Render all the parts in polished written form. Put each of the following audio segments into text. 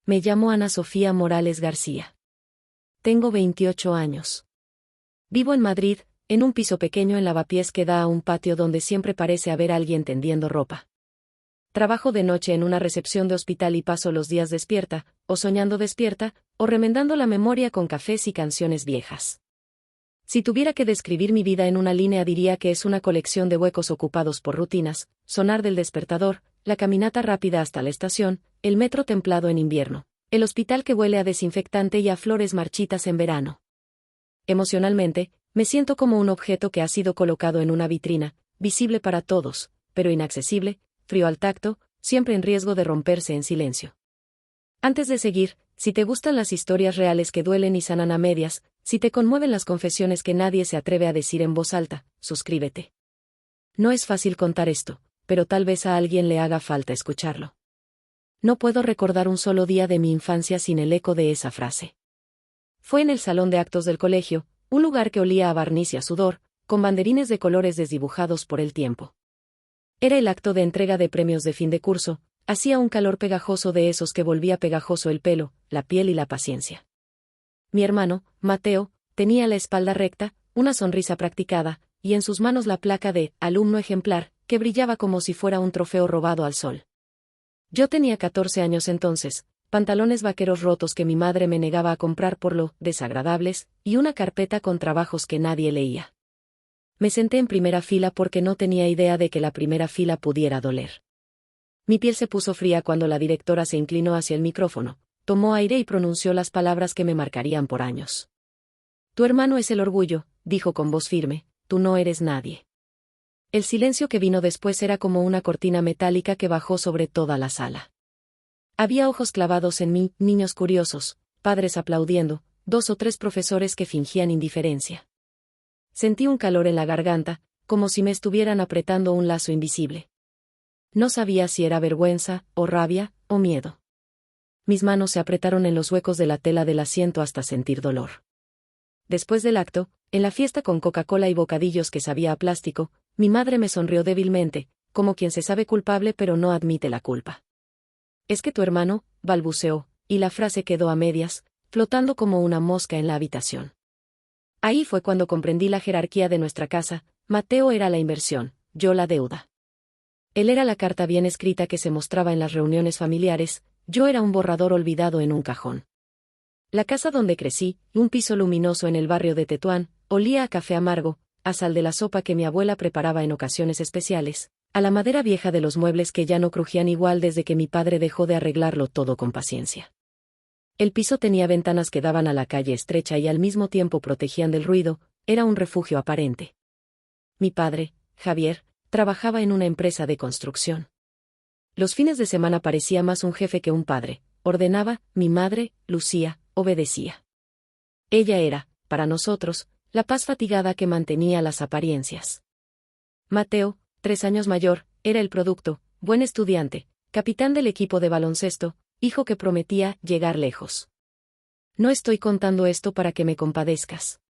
Me llamo Ana Sofía Morales García. Tengo 28 años. Vivo en Madrid, en un piso pequeño en Lavapiés que da a un patio donde siempre parece haber alguien tendiendo ropa. Trabajo de noche en una recepción de hospital y paso los días despierta, o soñando despierta, o remendando la memoria con cafés y canciones viejas. Si tuviera que describir mi vida en una línea diría que es una colección de huecos ocupados por rutinas, sonar del despertador, la caminata rápida hasta la estación, el metro templado en invierno, el hospital que huele a desinfectante y a flores marchitas en verano. Emocionalmente, me siento como un objeto que ha sido colocado en una vitrina, visible para todos, pero inaccesible, frío al tacto, siempre en riesgo de romperse en silencio. Antes de seguir, si te gustan las historias reales que duelen y sanan a medias, si te conmueven las confesiones que nadie se atreve a decir en voz alta, suscríbete. No es fácil contar esto, pero tal vez a alguien le haga falta escucharlo. No puedo recordar un solo día de mi infancia sin el eco de esa frase. Fue en el salón de actos del colegio, un lugar que olía a barniz y a sudor, con banderines de colores desdibujados por el tiempo. Era el acto de entrega de premios de fin de curso, hacía un calor pegajoso de esos que volvía pegajoso el pelo, la piel y la paciencia. Mi hermano, Mateo, tenía la espalda recta, una sonrisa practicada, y en sus manos la placa de alumno ejemplar, que brillaba como si fuera un trofeo robado al sol. Yo tenía 14 años entonces, pantalones vaqueros rotos que mi madre me negaba a comprar por lo desagradables, y una carpeta con trabajos que nadie leía. Me senté en primera fila porque no tenía idea de que la primera fila pudiera doler. Mi piel se puso fría cuando la directora se inclinó hacia el micrófono, tomó aire y pronunció las palabras que me marcarían por años. Tu hermano es el orgullo, dijo con voz firme, tú no eres nadie. El silencio que vino después era como una cortina metálica que bajó sobre toda la sala. Había ojos clavados en mí, niños curiosos, padres aplaudiendo, 2 o 3 profesores que fingían indiferencia. Sentí un calor en la garganta, como si me estuvieran apretando un lazo invisible. No sabía si era vergüenza, o rabia, o miedo. Mis manos se apretaron en los huecos de la tela del asiento hasta sentir dolor. Después del acto, en la fiesta con Coca-Cola y bocadillos que sabía a plástico, mi madre me sonrió débilmente, como quien se sabe culpable pero no admite la culpa. Es que tu hermano, balbuceó, y la frase quedó a medias, flotando como una mosca en la habitación. Ahí fue cuando comprendí la jerarquía de nuestra casa. Mateo era la inversión, yo la deuda. Él era la carta bien escrita que se mostraba en las reuniones familiares, yo era un borrador olvidado en un cajón. La casa donde crecí, un piso luminoso en el barrio de Tetuán, olía a café amargo, a sal de la sopa que mi abuela preparaba en ocasiones especiales, a la madera vieja de los muebles que ya no crujían igual desde que mi padre dejó de arreglarlo todo con paciencia. El piso tenía ventanas que daban a la calle estrecha y al mismo tiempo protegían del ruido, era un refugio aparente. Mi padre, Javier, trabajaba en una empresa de construcción. Los fines de semana parecía más un jefe que un padre, ordenaba, mi madre, Lucía, obedecía. Ella era, para nosotros, la paz fatigada que mantenía las apariencias. Mateo, 3 años mayor, era el producto, buen estudiante, capitán del equipo de baloncesto, hijo que prometía llegar lejos. No estoy contando esto para que me compadezcas.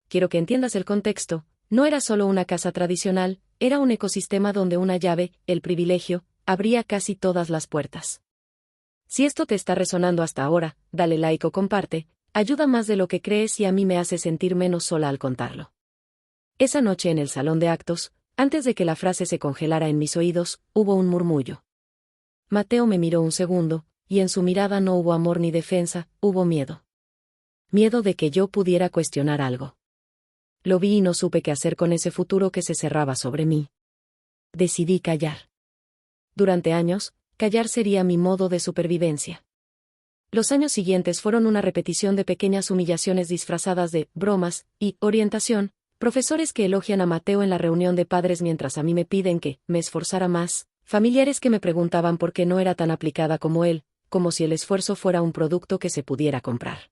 Quiero que entiendas el contexto, no era solo una casa tradicional, era un ecosistema donde una llave, el privilegio, abría casi todas las puertas. Si esto te está resonando hasta ahora, dale like o comparte, ayuda más de lo que crees y a mí me hace sentir menos sola al contarlo. Esa noche en el salón de actos, antes de que la frase se congelara en mis oídos, hubo un murmullo. Mateo me miró un segundo, y en su mirada no hubo amor ni defensa, hubo miedo. Miedo de que yo pudiera cuestionar algo. Lo vi y no supe qué hacer con ese futuro que se cerraba sobre mí. Decidí callar. Durante años, callar sería mi modo de supervivencia. Los años siguientes fueron una repetición de pequeñas humillaciones disfrazadas de bromas y orientación, profesores que elogian a Mateo en la reunión de padres mientras a mí me piden que me esforzara más, familiares que me preguntaban por qué no era tan aplicada como él, como si el esfuerzo fuera un producto que se pudiera comprar.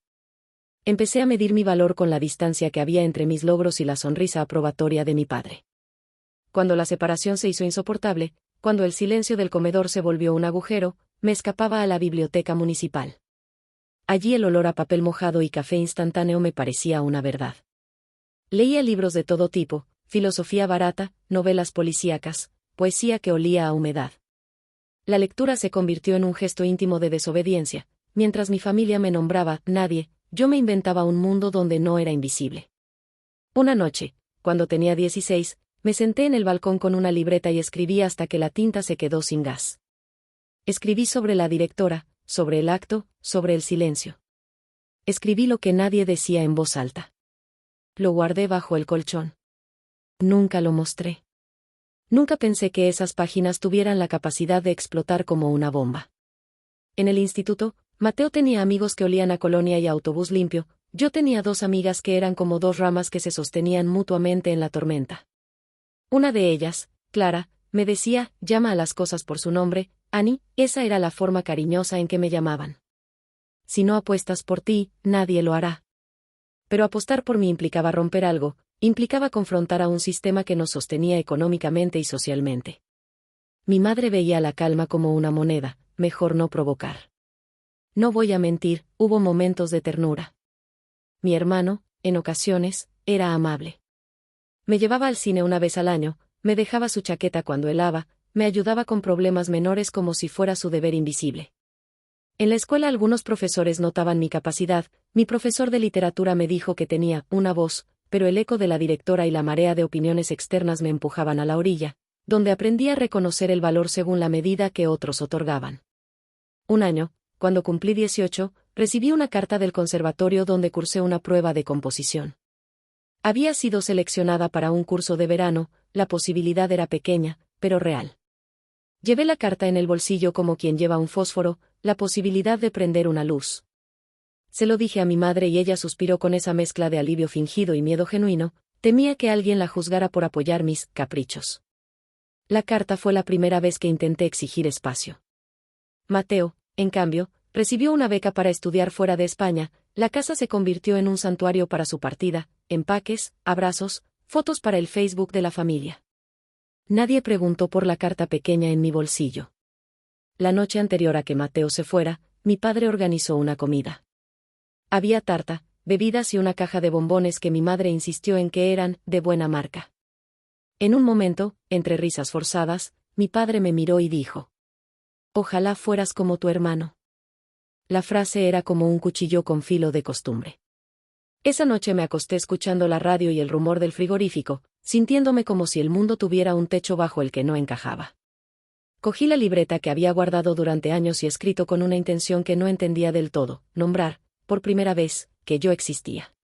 Empecé a medir mi valor con la distancia que había entre mis logros y la sonrisa aprobatoria de mi padre. Cuando la separación se hizo insoportable, cuando el silencio del comedor se volvió un agujero, me escapaba a la biblioteca municipal. Allí el olor a papel mojado y café instantáneo me parecía una verdad. Leía libros de todo tipo, filosofía barata, novelas policíacas, poesía que olía a humedad. La lectura se convirtió en un gesto íntimo de desobediencia. mientras mi familia me nombraba nadie, yo me inventaba un mundo donde no era invisible. Una noche, cuando tenía 16, me senté en el balcón con una libreta y escribí hasta que la tinta se quedó sin gas. Escribí sobre la directora, sobre el acto, sobre el silencio. Escribí lo que nadie decía en voz alta. Lo guardé bajo el colchón. Nunca lo mostré. Nunca pensé que esas páginas tuvieran la capacidad de explotar como una bomba. En el instituto, Mateo tenía amigos que olían a colonia y a autobús limpio. Yo tenía 2 amigas que eran como 2 ramas que se sostenían mutuamente en la tormenta. Una de ellas, Clara, me decía, llama a las cosas por su nombre, Annie, esa era la forma cariñosa en que me llamaban. Si no apuestas por ti, nadie lo hará. Pero apostar por mí implicaba romper algo, implicaba confrontar a un sistema que nos sostenía económicamente y socialmente. Mi madre veía la calma como una moneda, mejor no provocar. No voy a mentir, hubo momentos de ternura. Mi hermano, en ocasiones, era amable. Me llevaba al cine una vez al año, me dejaba su chaqueta cuando helaba, me ayudaba con problemas menores como si fuera su deber invisible. En la escuela algunos profesores notaban mi capacidad, mi profesor de literatura me dijo que tenía una voz, pero el eco de la directora y la marea de opiniones externas me empujaban a la orilla, donde aprendí a reconocer el valor según la medida que otros otorgaban. Un año, cuando cumplí 18, recibí una carta del conservatorio donde cursé una prueba de composición. Había sido seleccionada para un curso de verano, la posibilidad era pequeña, pero real. Llevé la carta en el bolsillo como quien lleva un fósforo, la posibilidad de prender una luz. Se lo dije a mi madre y ella suspiró con esa mezcla de alivio fingido y miedo genuino, temía que alguien la juzgara por apoyar mis caprichos. La carta fue la primera vez que intenté exigir espacio. Mateo, en cambio, recibió una beca para estudiar fuera de España, la casa se convirtió en un santuario para su partida, empaques, abrazos, fotos para el Facebook de la familia. Nadie preguntó por la carta pequeña en mi bolsillo. La noche anterior a que Mateo se fuera, mi padre organizó una comida. Había tarta, bebidas y una caja de bombones que mi madre insistió en que eran de buena marca. En un momento, entre risas forzadas, mi padre me miró y dijo: «Ojalá fueras como tu hermano». La frase era como un cuchillo con filo de costumbre. Esa noche me acosté escuchando la radio y el rumor del frigorífico, sintiéndome como si el mundo tuviera un techo bajo el que no encajaba. Cogí la libreta que había guardado durante años y escrito con una intención que no entendía del todo, nombrar, por primera vez, que yo existía.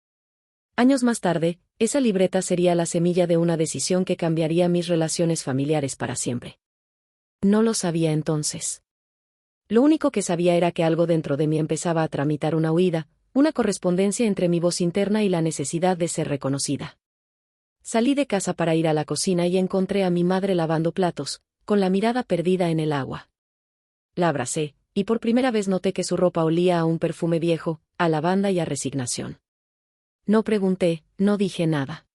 Años más tarde, esa libreta sería la semilla de una decisión que cambiaría mis relaciones familiares para siempre. No lo sabía entonces. Lo único que sabía era que algo dentro de mí empezaba a tramitar una huida, una correspondencia entre mi voz interna y la necesidad de ser reconocida. Salí de casa para ir a la cocina y encontré a mi madre lavando platos, con la mirada perdida en el agua. La abracé, y por primera vez noté que su ropa olía a un perfume viejo, a lavanda y a resignación. No pregunté, no dije nada.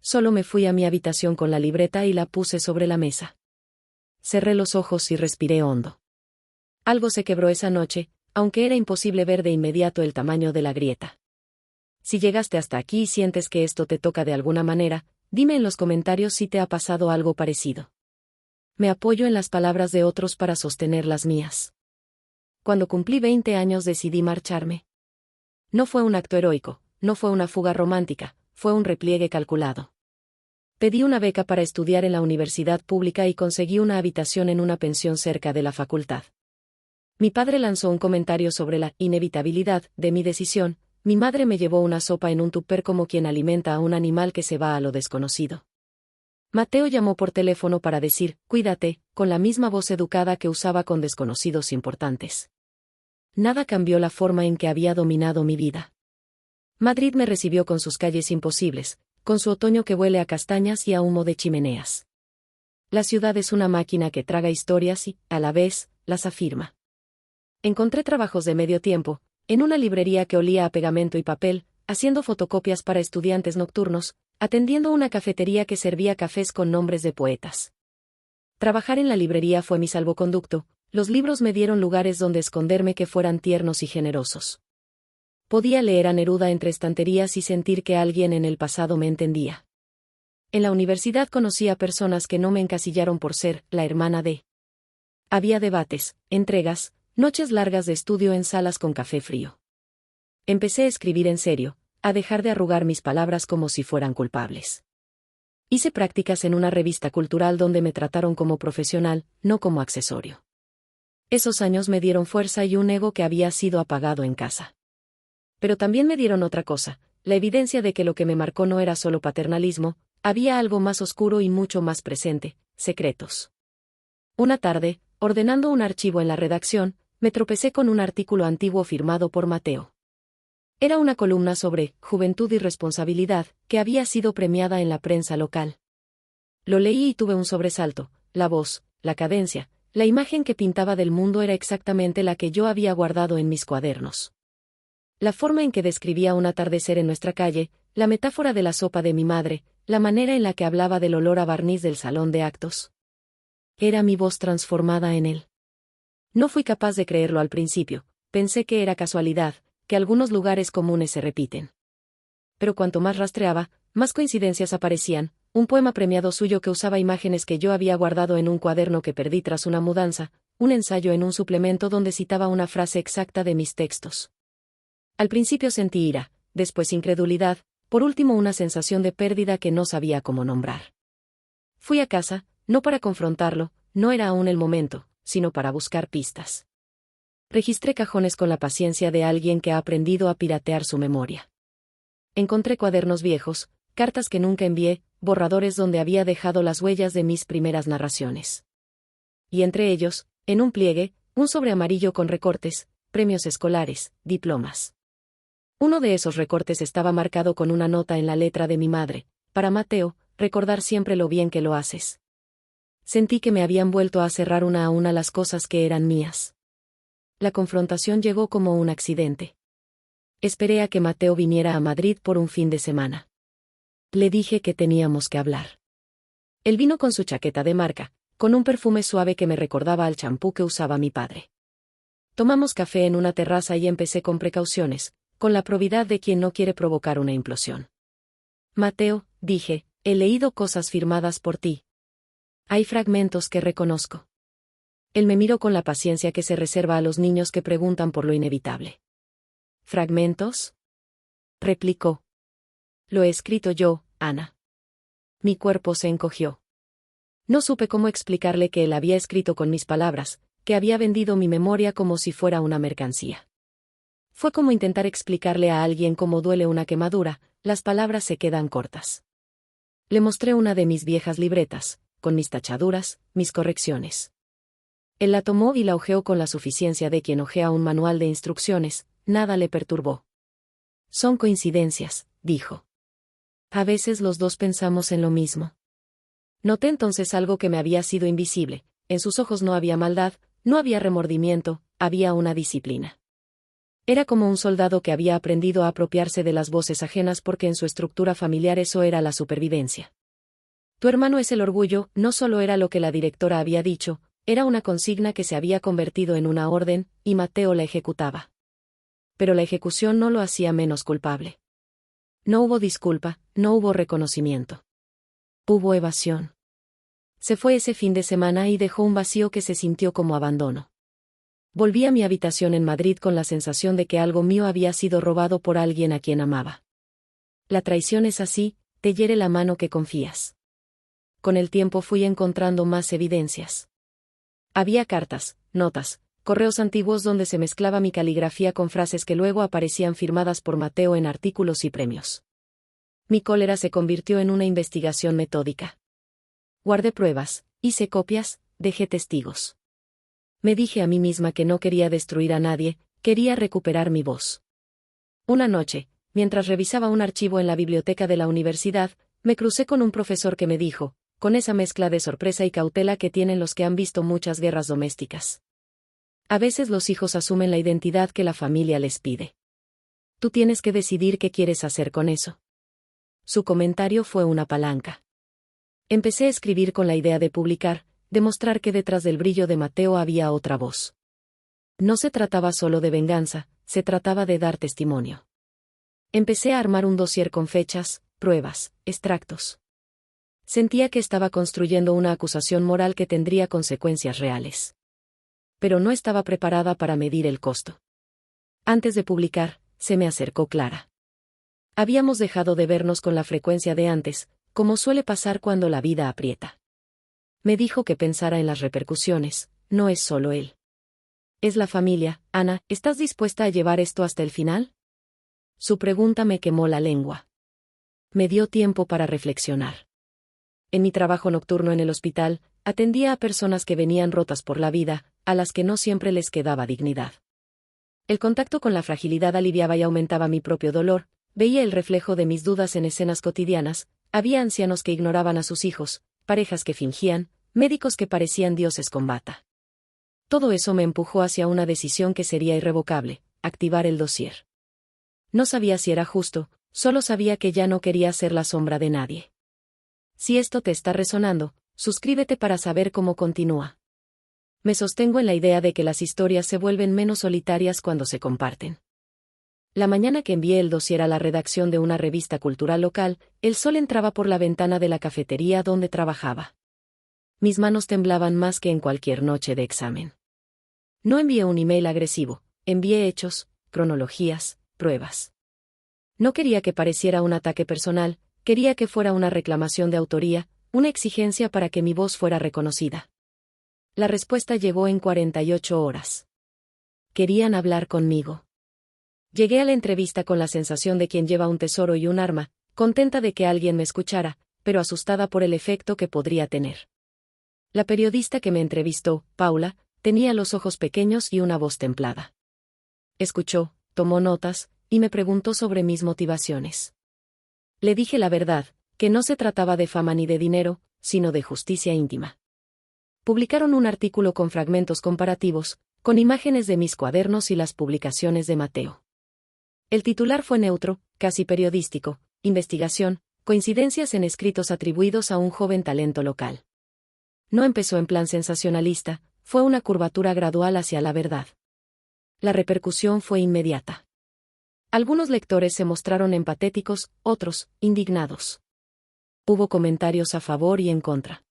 Solo me fui a mi habitación con la libreta y la puse sobre la mesa. Cerré los ojos y respiré hondo. Algo se quebró esa noche, aunque era imposible ver de inmediato el tamaño de la grieta. Si llegaste hasta aquí y sientes que esto te toca de alguna manera, dime en los comentarios si te ha pasado algo parecido. Me apoyo en las palabras de otros para sostener las mías. Cuando cumplí 20 años decidí marcharme. No fue un acto heroico, no fue una fuga romántica, fue un repliegue calculado. Pedí una beca para estudiar en la universidad pública y conseguí una habitación en una pensión cerca de la facultad. Mi padre lanzó un comentario sobre la inevitabilidad de mi decisión, mi madre me llevó una sopa en un tupper como quien alimenta a un animal que se va a lo desconocido. Mateo llamó por teléfono para decir, «Cuídate», con la misma voz educada que usaba con desconocidos importantes. Nada cambió la forma en que había dominado mi vida. Madrid me recibió con sus calles imposibles, con su otoño que huele a castañas y a humo de chimeneas. La ciudad es una máquina que traga historias y, a la vez, las afirma. Encontré trabajos de medio tiempo, en una librería que olía a pegamento y papel, haciendo fotocopias para estudiantes nocturnos, atendiendo una cafetería que servía cafés con nombres de poetas. Trabajar en la librería fue mi salvoconducto, los libros me dieron lugares donde esconderme que fueran tiernos y generosos. Podía leer a Neruda entre estanterías y sentir que alguien en el pasado me entendía. En la universidad conocí a personas que no me encasillaron por ser la hermana de. Había debates, entregas, noches largas de estudio en salas con café frío. Empecé a escribir en serio, a dejar de arrugar mis palabras como si fueran culpables. Hice prácticas en una revista cultural donde me trataron como profesional, no como accesorio. Esos años me dieron fuerza y un ego que había sido apagado en casa. Pero también me dieron otra cosa, la evidencia de que lo que me marcó no era solo paternalismo, había algo más oscuro y mucho más presente, secretos. Una tarde, ordenando un archivo en la redacción, me tropecé con un artículo antiguo firmado por Mateo. Era una columna sobre juventud y responsabilidad, que había sido premiada en la prensa local. Lo leí y tuve un sobresalto, la voz, la cadencia, la imagen que pintaba del mundo era exactamente la que yo había guardado en mis cuadernos. La forma en que describía un atardecer en nuestra calle, la metáfora de la sopa de mi madre, la manera en la que hablaba del olor a barniz del salón de actos. Era mi voz transformada en él. No fui capaz de creerlo al principio, pensé que era casualidad, que algunos lugares comunes se repiten. Pero cuanto más rastreaba, más coincidencias aparecían, un poema premiado suyo que usaba imágenes que yo había guardado en un cuaderno que perdí tras una mudanza, un ensayo en un suplemento donde citaba una frase exacta de mis textos. Al principio sentí ira, después incredulidad, por último una sensación de pérdida que no sabía cómo nombrar. Fui a casa, no para confrontarlo, no era aún el momento, sino para buscar pistas. Registré cajones con la paciencia de alguien que ha aprendido a piratear su memoria. Encontré cuadernos viejos, cartas que nunca envié, borradores donde había dejado las huellas de mis primeras narraciones. Y entre ellos, en un pliegue, un sobre amarillo con recortes, premios escolares, diplomas. Uno de esos recortes estaba marcado con una nota en la letra de mi madre: para Mateo, recordar siempre lo bien que lo haces. Sentí que me habían vuelto a cerrar una a una las cosas que eran mías. La confrontación llegó como un accidente. Esperé a que Mateo viniera a Madrid por un fin de semana. Le dije que teníamos que hablar. Él vino con su chaqueta de marca, con un perfume suave que me recordaba al champú que usaba mi padre. Tomamos café en una terraza y empecé con precauciones, con la probidad de quien no quiere provocar una implosión. Mateo, dije, he leído cosas firmadas por ti. Hay fragmentos que reconozco. Él me miró con la paciencia que se reserva a los niños que preguntan por lo inevitable. ¿Fragmentos?, replicó. Lo he escrito yo, Ana. Mi cuerpo se encogió. No supe cómo explicarle que él había escrito con mis palabras, que había vendido mi memoria como si fuera una mercancía. Fue como intentar explicarle a alguien cómo duele una quemadura, las palabras se quedan cortas. Le mostré una de mis viejas libretas, con mis tachaduras, mis correcciones. Él la tomó y la hojeó con la suficiencia de quien hojea un manual de instrucciones, nada le perturbó. Son coincidencias, dijo. A veces los dos pensamos en lo mismo. Noté entonces algo que me había sido invisible, en sus ojos no había maldad, no había remordimiento, había una disciplina. Era como un soldado que había aprendido a apropiarse de las voces ajenas porque en su estructura familiar eso era la supervivencia. Tu hermano es el orgullo, no solo era lo que la directora había dicho, era una consigna que se había convertido en una orden, y Mateo la ejecutaba. Pero la ejecución no lo hacía menos culpable. No hubo disculpa, no hubo reconocimiento. Hubo evasión. Se fue ese fin de semana y dejó un vacío que se sintió como abandono. Volví a mi habitación en Madrid con la sensación de que algo mío había sido robado por alguien a quien amaba. La traición es así, te hiere la mano que confías. Con el tiempo fui encontrando más evidencias. Había cartas, notas, correos antiguos donde se mezclaba mi caligrafía con frases que luego aparecían firmadas por Mateo en artículos y premios. Mi cólera se convirtió en una investigación metódica. Guardé pruebas, hice copias, dejé testigos. Me dije a mí misma que no quería destruir a nadie, quería recuperar mi voz. Una noche, mientras revisaba un archivo en la biblioteca de la universidad, me crucé con un profesor que me dijo, con esa mezcla de sorpresa y cautela que tienen los que han visto muchas guerras domésticas: a veces los hijos asumen la identidad que la familia les pide. Tú tienes que decidir qué quieres hacer con eso. Su comentario fue una palanca. Empecé a escribir con la idea de publicar, demostrar que detrás del brillo de Mateo había otra voz. No se trataba solo de venganza, se trataba de dar testimonio. Empecé a armar un dossier con fechas, pruebas, extractos. Sentía que estaba construyendo una acusación moral que tendría consecuencias reales. pero no estaba preparada para medir el costo. Antes de publicar, se me acercó Clara. Habíamos dejado de vernos con la frecuencia de antes, como suele pasar cuando la vida aprieta. Me dijo que pensara en las repercusiones, no es solo él. Es la familia. Ana, ¿estás dispuesta a llevar esto hasta el final? Su pregunta me quemó la lengua. Me dio tiempo para reflexionar. En mi trabajo nocturno en el hospital, atendía a personas que venían rotas por la vida, a las que no siempre les quedaba dignidad. El contacto con la fragilidad aliviaba y aumentaba mi propio dolor, veía el reflejo de mis dudas en escenas cotidianas, había ancianos que ignoraban a sus hijos, parejas que fingían, médicos que parecían dioses con bata. Todo eso me empujó hacia una decisión que sería irrevocable: activar el dossier. No sabía si era justo, solo sabía que ya no quería ser la sombra de nadie. Si esto te está resonando, suscríbete para saber cómo continúa. Me sostengo en la idea de que las historias se vuelven menos solitarias cuando se comparten. La mañana que envié el dossier a la redacción de una revista cultural local, el sol entraba por la ventana de la cafetería donde trabajaba. Mis manos temblaban más que en cualquier noche de examen. No envié un email agresivo, envié hechos, cronologías, pruebas. No quería que pareciera un ataque personal, quería que fuera una reclamación de autoría, una exigencia para que mi voz fuera reconocida. La respuesta llegó en 48 horas. Querían hablar conmigo. Llegué a la entrevista con la sensación de quien lleva un tesoro y un arma, contenta de que alguien me escuchara, pero asustada por el efecto que podría tener. La periodista que me entrevistó, Paula, tenía los ojos pequeños y una voz templada. Escuchó, tomó notas, y me preguntó sobre mis motivaciones. Le dije la verdad, que no se trataba de fama ni de dinero, sino de justicia íntima. Publicaron un artículo con fragmentos comparativos, con imágenes de mis cuadernos y las publicaciones de Mateo. El titular fue neutro, casi periodístico: investigación, coincidencias en escritos atribuidos a un joven talento local. No empezó en plan sensacionalista, fue una curvatura gradual hacia la verdad. La repercusión fue inmediata. Algunos lectores se mostraron empatéticos, otros, indignados. Hubo comentarios a favor y en contra.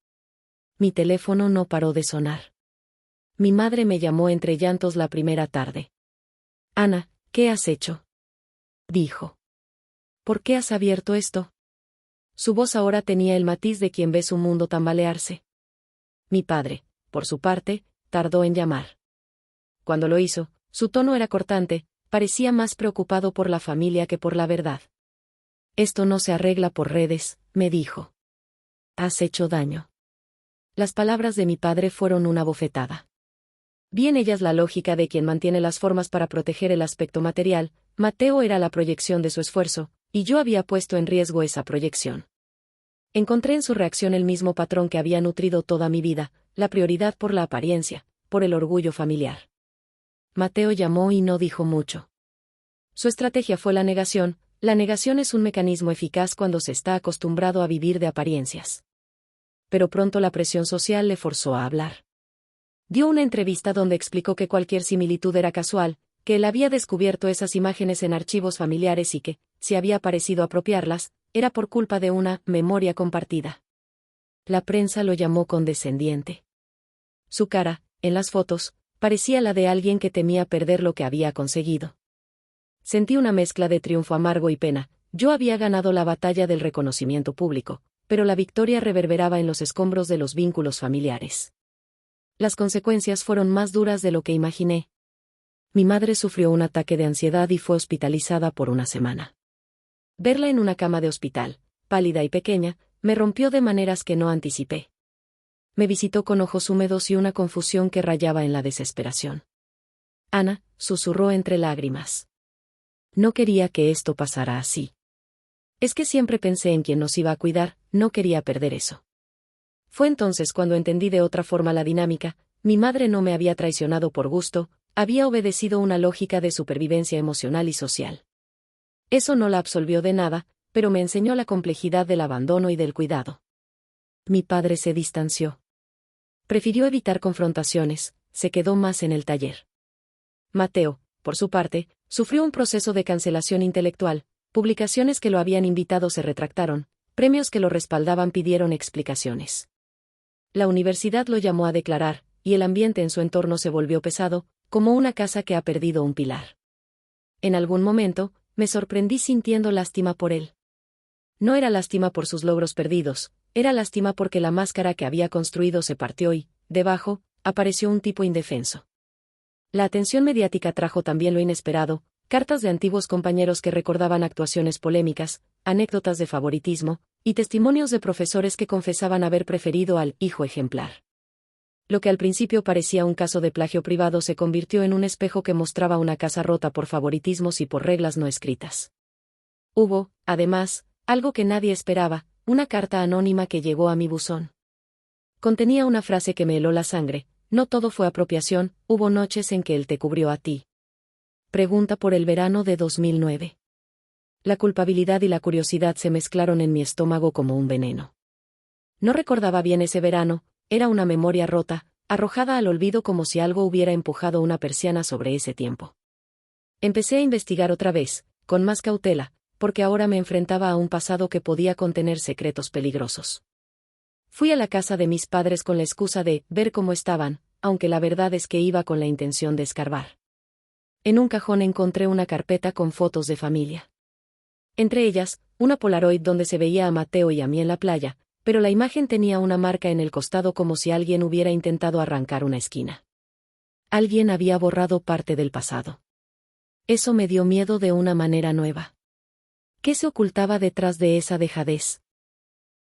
Mi teléfono no paró de sonar. Mi madre me llamó entre llantos la primera tarde. Ana, ¿qué has hecho?, dijo. ¿Por qué has abierto esto? Su voz ahora tenía el matiz de quien ve su mundo tambalearse. Mi padre, por su parte, tardó en llamar. Cuando lo hizo, su tono era cortante, parecía más preocupado por la familia que por la verdad. Esto no se arregla por redes, me dijo. Has hecho daño. Las palabras de mi padre fueron una bofetada. Vi en ellas la lógica de quien mantiene las formas para proteger el aspecto material. Mateo era la proyección de su esfuerzo, y yo había puesto en riesgo esa proyección. Encontré en su reacción el mismo patrón que había nutrido toda mi vida: la prioridad por la apariencia, por el orgullo familiar. Mateo llamó y no dijo mucho. Su estrategia fue la negación. La negación es un mecanismo eficaz cuando se está acostumbrado a vivir de apariencias. Pero pronto la presión social le forzó a hablar. Dio una entrevista donde explicó que cualquier similitud era casual, que él había descubierto esas imágenes en archivos familiares y que, si había parecido apropiarlas, era por culpa de una memoria compartida. La prensa lo llamó condescendiente. Su cara, en las fotos, parecía la de alguien que temía perder lo que había conseguido. Sentí una mezcla de triunfo amargo y pena. Yo había ganado la batalla del reconocimiento público, pero la victoria reverberaba en los escombros de los vínculos familiares. Las consecuencias fueron más duras de lo que imaginé. Mi madre sufrió un ataque de ansiedad y fue hospitalizada por una semana. Verla en una cama de hospital, pálida y pequeña, me rompió de maneras que no anticipé. Me visitó con ojos húmedos y una confusión que rayaba en la desesperación. Ana, susurró entre lágrimas. No quería que esto pasara así. Es que siempre pensé en quien nos iba a cuidar, no quería perder eso. Fue entonces cuando entendí de otra forma la dinámica. Mi madre no me había traicionado por gusto, había obedecido una lógica de supervivencia emocional y social. Eso no la absolvió de nada, pero me enseñó la complejidad del abandono y del cuidado. Mi padre se distanció. Prefirió evitar confrontaciones, se quedó más en el taller. Mateo, por su parte, sufrió un proceso de cancelación intelectual. Publicaciones que lo habían invitado se retractaron, premios que lo respaldaban pidieron explicaciones. La universidad lo llamó a declarar, y el ambiente en su entorno se volvió pesado, como una casa que ha perdido un pilar. En algún momento, me sorprendí sintiendo lástima por él. No era lástima por sus logros perdidos, era lástima porque la máscara que había construido se partió y, debajo, apareció un tipo indefenso. La atención mediática trajo también lo inesperado, cartas de antiguos compañeros que recordaban actuaciones polémicas, anécdotas de favoritismo, y testimonios de profesores que confesaban haber preferido al hijo ejemplar. Lo que al principio parecía un caso de plagio privado se convirtió en un espejo que mostraba una casa rota por favoritismos y por reglas no escritas. Hubo, además, algo que nadie esperaba, una carta anónima que llegó a mi buzón. Contenía una frase que me heló la sangre: no todo fue apropiación, hubo noches en que él te cubrió a ti. Pregunta por el verano de 2009. La culpabilidad y la curiosidad se mezclaron en mi estómago como un veneno. No recordaba bien ese verano, era una memoria rota, arrojada al olvido como si algo hubiera empujado una persiana sobre ese tiempo. Empecé a investigar otra vez, con más cautela, porque ahora me enfrentaba a un pasado que podía contener secretos peligrosos. Fui a la casa de mis padres con la excusa de ver cómo estaban, aunque la verdad es que iba con la intención de escarbar. En un cajón encontré una carpeta con fotos de familia. Entre ellas, una Polaroid donde se veía a Mateo y a mí en la playa, pero la imagen tenía una marca en el costado como si alguien hubiera intentado arrancar una esquina. Alguien había borrado parte del pasado. Eso me dio miedo de una manera nueva. ¿Qué se ocultaba detrás de esa dejadez?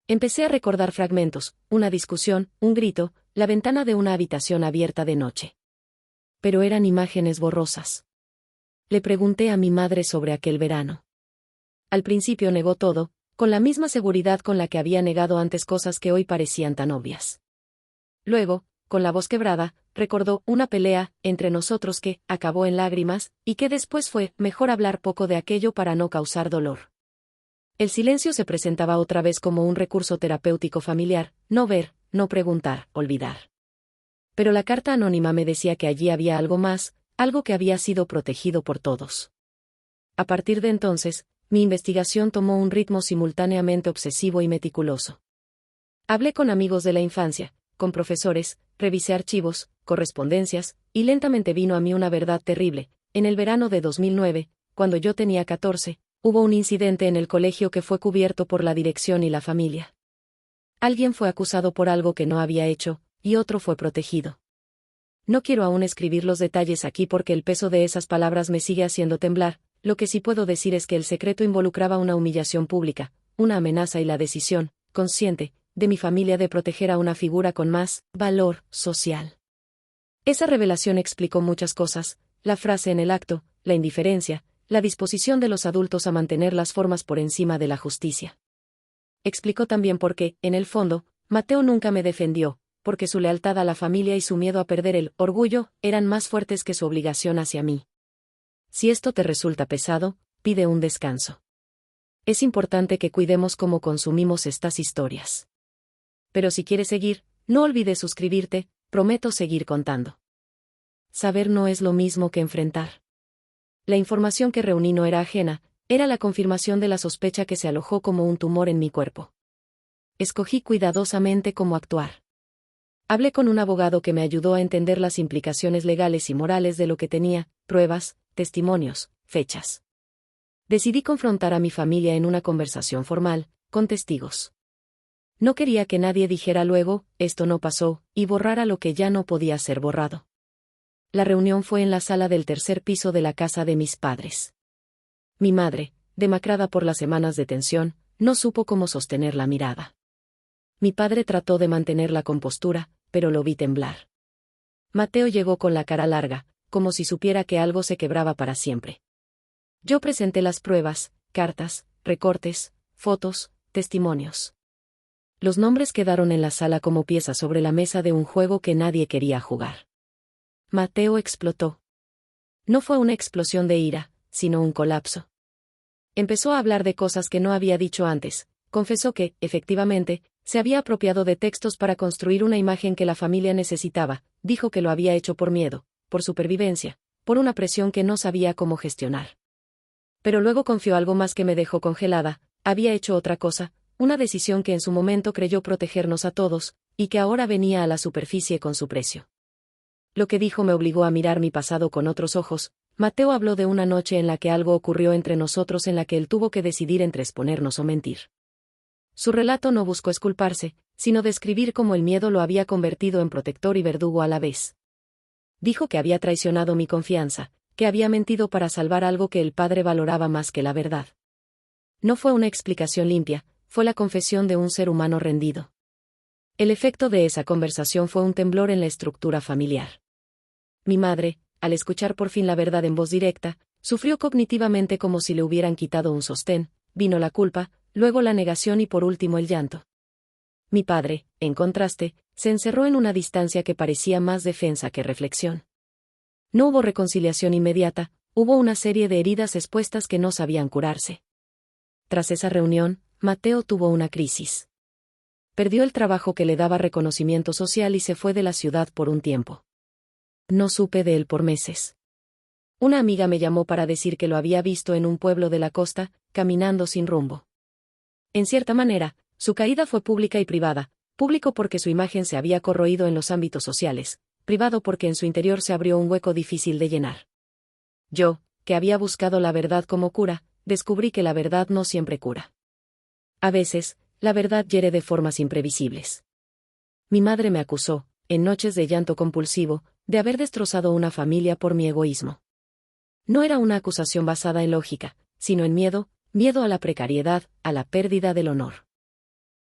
Empecé a recordar fragmentos, una discusión, un grito, la ventana de una habitación abierta de noche. Pero eran imágenes borrosas. Le pregunté a mi madre sobre aquel verano. Al principio negó todo, con la misma seguridad con la que había negado antes cosas que hoy parecían tan obvias. Luego, con la voz quebrada, recordó una pelea entre nosotros que acabó en lágrimas, y que después fue mejor hablar poco de aquello para no causar dolor. El silencio se presentaba otra vez como un recurso terapéutico familiar: no ver, no preguntar, olvidar. Pero la carta anónima me decía que allí había algo más, algo que había sido protegido por todos. A partir de entonces, mi investigación tomó un ritmo simultáneamente obsesivo y meticuloso. Hablé con amigos de la infancia, con profesores, revisé archivos, correspondencias, y lentamente vino a mí una verdad terrible. En el verano de 2009, cuando yo tenía 14, hubo un incidente en el colegio que fue cubierto por la dirección y la familia. Alguien fue acusado por algo que no había hecho, y otro fue protegido. No quiero aún escribir los detalles aquí porque el peso de esas palabras me sigue haciendo temblar. Lo que sí puedo decir es que el secreto involucraba una humillación pública, una amenaza y la decisión, consciente, de mi familia de proteger a una figura con más valor social. Esa revelación explicó muchas cosas: la frase en el acto, la indiferencia, la disposición de los adultos a mantener las formas por encima de la justicia. Explicó también por qué, en el fondo, Mateo nunca me defendió, porque su lealtad a la familia y su miedo a perder el orgullo eran más fuertes que su obligación hacia mí. Si esto te resulta pesado, pide un descanso. Es importante que cuidemos cómo consumimos estas historias. Pero si quieres seguir, no olvides suscribirte, prometo seguir contando. Saber no es lo mismo que enfrentar. La información que reuní no era ajena, era la confirmación de la sospecha que se alojó como un tumor en mi cuerpo. Escogí cuidadosamente cómo actuar. Hablé con un abogado que me ayudó a entender las implicaciones legales y morales de lo que tenía: pruebas, testimonios, fechas. Decidí confrontar a mi familia en una conversación formal, con testigos. No quería que nadie dijera luego: esto no pasó, y borrara lo que ya no podía ser borrado. La reunión fue en la sala del tercer piso de la casa de mis padres. Mi madre, demacrada por las semanas de tensión, no supo cómo sostener la mirada. Mi padre trató de mantener la compostura, pero lo vi temblar. Mateo llegó con la cara larga, como si supiera que algo se quebraba para siempre. Yo presenté las pruebas: cartas, recortes, fotos, testimonios. Los nombres quedaron en la sala como piezas sobre la mesa de un juego que nadie quería jugar. Mateo explotó. No fue una explosión de ira, sino un colapso. Empezó a hablar de cosas que no había dicho antes. Confesó que, efectivamente, se había apropiado de textos para construir una imagen que la familia necesitaba. Dijo que lo había hecho por miedo, por supervivencia, por una presión que no sabía cómo gestionar. Pero luego confió algo más que me dejó congelada: había hecho otra cosa, una decisión que en su momento creyó protegernos a todos, y que ahora venía a la superficie con su precio. Lo que dijo me obligó a mirar mi pasado con otros ojos. Mateo habló de una noche en la que algo ocurrió entre nosotros en la que él tuvo que decidir entre exponernos o mentir. Su relato no buscó exculparse, sino describir cómo el miedo lo había convertido en protector y verdugo a la vez. Dijo que había traicionado mi confianza, que había mentido para salvar algo que el padre valoraba más que la verdad. No fue una explicación limpia, fue la confesión de un ser humano rendido. El efecto de esa conversación fue un temblor en la estructura familiar. Mi madre, al escuchar por fin la verdad en voz directa, sufrió cognitivamente como si le hubieran quitado un sostén, vino la culpa, luego la negación y por último el llanto. Mi padre, en contraste, se encerró en una distancia que parecía más defensa que reflexión. No hubo reconciliación inmediata, hubo una serie de heridas expuestas que no sabían curarse. Tras esa reunión, Mateo tuvo una crisis. Perdió el trabajo que le daba reconocimiento social y se fue de la ciudad por un tiempo. No supe de él por meses. Una amiga me llamó para decir que lo había visto en un pueblo de la costa, caminando sin rumbo. En cierta manera, su caída fue pública y privada, público porque su imagen se había corroído en los ámbitos sociales, privado porque en su interior se abrió un hueco difícil de llenar. Yo, que había buscado la verdad como cura, descubrí que la verdad no siempre cura. A veces, la verdad hiere de formas imprevisibles. Mi madre me acusó, en noches de llanto compulsivo, de haber destrozado una familia por mi egoísmo. No era una acusación basada en lógica, sino en miedo, miedo a la precariedad, a la pérdida del honor.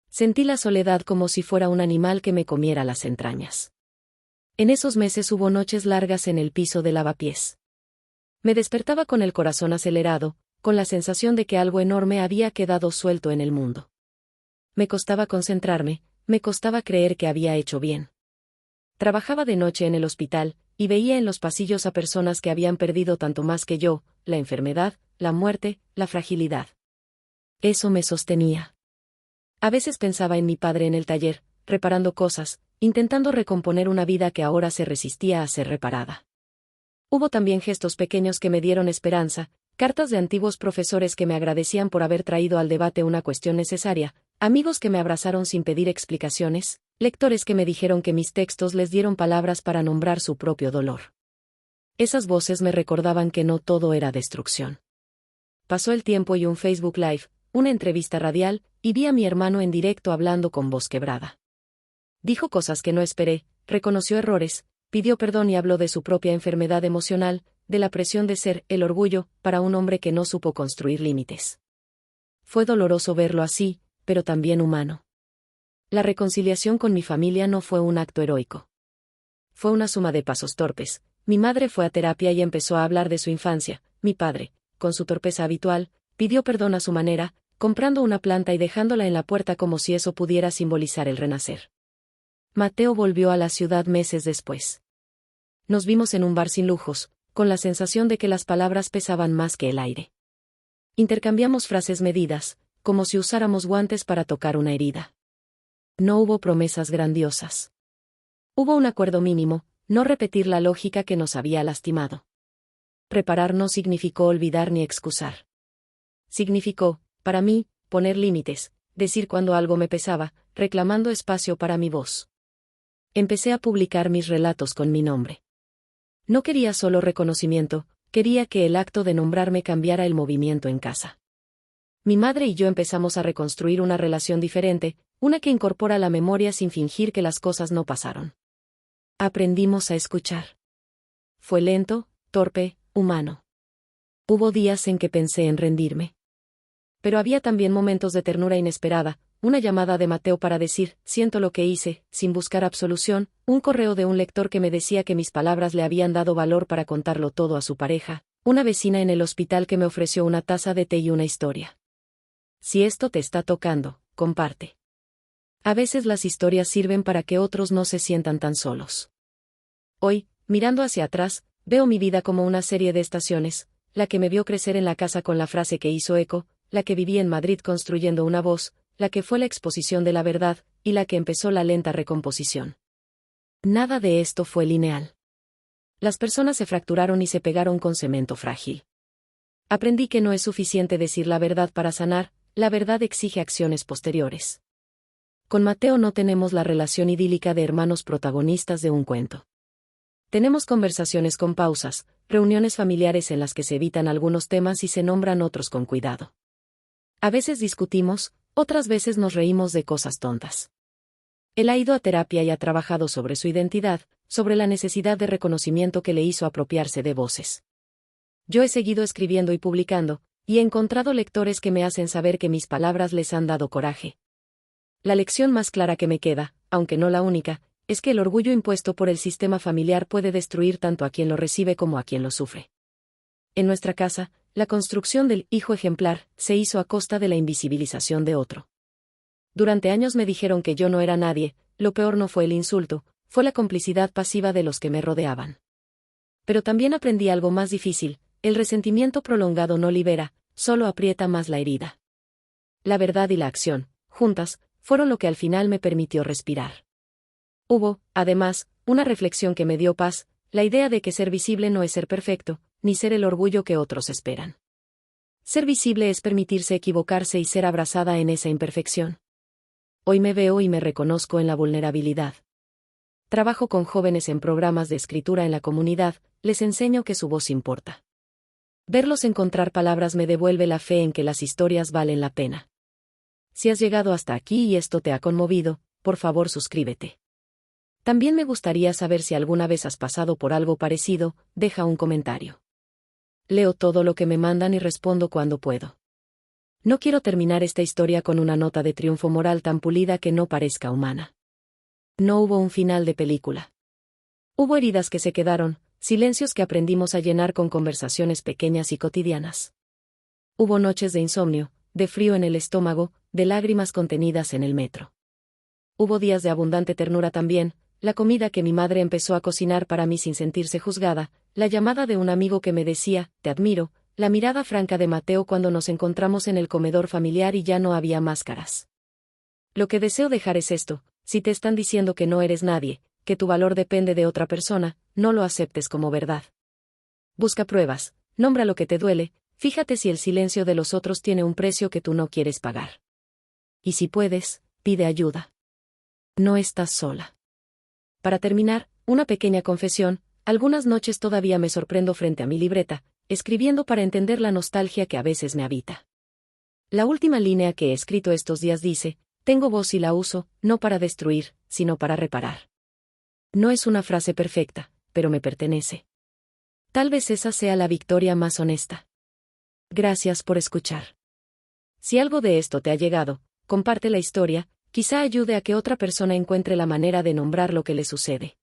Sentí la soledad como si fuera un animal que me comiera las entrañas. En esos meses hubo noches largas en el piso de lavapiés. Me despertaba con el corazón acelerado, con la sensación de que algo enorme había quedado suelto en el mundo. Me costaba concentrarme, me costaba creer que había hecho bien. Trabajaba de noche en el hospital, y veía en los pasillos a personas que habían perdido tanto más que yo, la enfermedad, la muerte, la fragilidad. Eso me sostenía. A veces pensaba en mi padre en el taller, reparando cosas, intentando recomponer una vida que ahora se resistía a ser reparada. Hubo también gestos pequeños que me dieron esperanza, cartas de antiguos profesores que me agradecían por haber traído al debate una cuestión necesaria, amigos que me abrazaron sin pedir explicaciones, lectores que me dijeron que mis textos les dieron palabras para nombrar su propio dolor. Esas voces me recordaban que no todo era destrucción. Pasó el tiempo y un Facebook Live, una entrevista radial, y vi a mi hermano en directo hablando con voz quebrada. Dijo cosas que no esperé, reconoció errores, pidió perdón y habló de su propia enfermedad emocional, de la presión de ser el orgullo para un hombre que no supo construir límites. Fue doloroso verlo así, pero también humano. La reconciliación con mi familia no fue un acto heroico. Fue una suma de pasos torpes. Mi madre fue a terapia y empezó a hablar de su infancia. Mi padre, con su torpeza habitual, pidió perdón a su manera, comprando una planta y dejándola en la puerta como si eso pudiera simbolizar el renacer. Mateo volvió a la ciudad meses después. Nos vimos en un bar sin lujos, con la sensación de que las palabras pesaban más que el aire. Intercambiamos frases medidas, como si usáramos guantes para tocar una herida. No hubo promesas grandiosas. Hubo un acuerdo mínimo, no repetir la lógica que nos había lastimado. Reparar no significó olvidar ni excusar. Significó, para mí, poner límites, decir cuando algo me pesaba, reclamando espacio para mi voz. Empecé a publicar mis relatos con mi nombre. No quería solo reconocimiento, quería que el acto de nombrarme cambiara el movimiento en casa. Mi madre y yo empezamos a reconstruir una relación diferente, una que incorpora la memoria sin fingir que las cosas no pasaron. Aprendimos a escuchar. Fue lento, torpe, humano. Hubo días en que pensé en rendirme. Pero había también momentos de ternura inesperada, una llamada de Mateo para decir, siento lo que hice, sin buscar absolución, un correo de un lector que me decía que mis palabras le habían dado valor para contarlo todo a su pareja, una vecina en el hospital que me ofreció una taza de té y una historia. Si esto te está tocando, comparte. A veces las historias sirven para que otros no se sientan tan solos. Hoy, mirando hacia atrás, veo mi vida como una serie de estaciones, la que me vio crecer en la casa con la frase que hizo eco, la que viví en Madrid construyendo una voz, la que fue la exposición de la verdad, y la que empezó la lenta recomposición. Nada de esto fue lineal. Las personas se fracturaron y se pegaron con cemento frágil. Aprendí que no es suficiente decir la verdad para sanar, la verdad exige acciones posteriores. Con Mateo no tenemos la relación idílica de hermanos protagonistas de un cuento. Tenemos conversaciones con pausas, reuniones familiares en las que se evitan algunos temas y se nombran otros con cuidado. A veces discutimos, otras veces nos reímos de cosas tontas. Él ha ido a terapia y ha trabajado sobre su identidad, sobre la necesidad de reconocimiento que le hizo apropiarse de voces. Yo he seguido escribiendo y publicando, y he encontrado lectores que me hacen saber que mis palabras les han dado coraje. La lección más clara que me queda, aunque no la única, es que el orgullo impuesto por el sistema familiar puede destruir tanto a quien lo recibe como a quien lo sufre. En nuestra casa, la construcción del hijo ejemplar se hizo a costa de la invisibilización de otro. Durante años me dijeron que yo no era nadie, lo peor no fue el insulto, fue la complicidad pasiva de los que me rodeaban. Pero también aprendí algo más difícil, el resentimiento prolongado no libera, solo aprieta más la herida. La verdad y la acción, juntas, fueron lo que al final me permitió respirar. Hubo, además, una reflexión que me dio paz, la idea de que ser visible no es ser perfecto, ni ser el orgullo que otros esperan. Ser visible es permitirse equivocarse y ser abrazada en esa imperfección. Hoy me veo y me reconozco en la vulnerabilidad. Trabajo con jóvenes en programas de escritura en la comunidad, les enseño que su voz importa. Verlos encontrar palabras me devuelve la fe en que las historias valen la pena. Si has llegado hasta aquí y esto te ha conmovido, por favor suscríbete. También me gustaría saber si alguna vez has pasado por algo parecido, deja un comentario. Leo todo lo que me mandan y respondo cuando puedo. No quiero terminar esta historia con una nota de triunfo moral tan pulida que no parezca humana. No hubo un final de película. Hubo heridas que se quedaron, silencios que aprendimos a llenar con conversaciones pequeñas y cotidianas. Hubo noches de insomnio, de frío en el estómago, de lágrimas contenidas en el metro. Hubo días de abundante ternura también, la comida que mi madre empezó a cocinar para mí sin sentirse juzgada, la llamada de un amigo que me decía, te admiro, la mirada franca de Mateo cuando nos encontramos en el comedor familiar y ya no había máscaras. Lo que deseo dejar es esto, si te están diciendo que no eres nadie, que tu valor depende de otra persona, no lo aceptes como verdad. Busca pruebas, nombra lo que te duele, fíjate si el silencio de los otros tiene un precio que tú no quieres pagar. Y si puedes, pide ayuda. No estás sola. Para terminar, una pequeña confesión, algunas noches todavía me sorprendo frente a mi libreta, escribiendo para entender la nostalgia que a veces me habita. La última línea que he escrito estos días dice, tengo voz y la uso, no para destruir, sino para reparar. No es una frase perfecta, pero me pertenece. Tal vez esa sea la victoria más honesta. Gracias por escuchar. Si algo de esto te ha llegado, comparte la historia, quizá ayude a que otra persona encuentre la manera de nombrar lo que le sucede.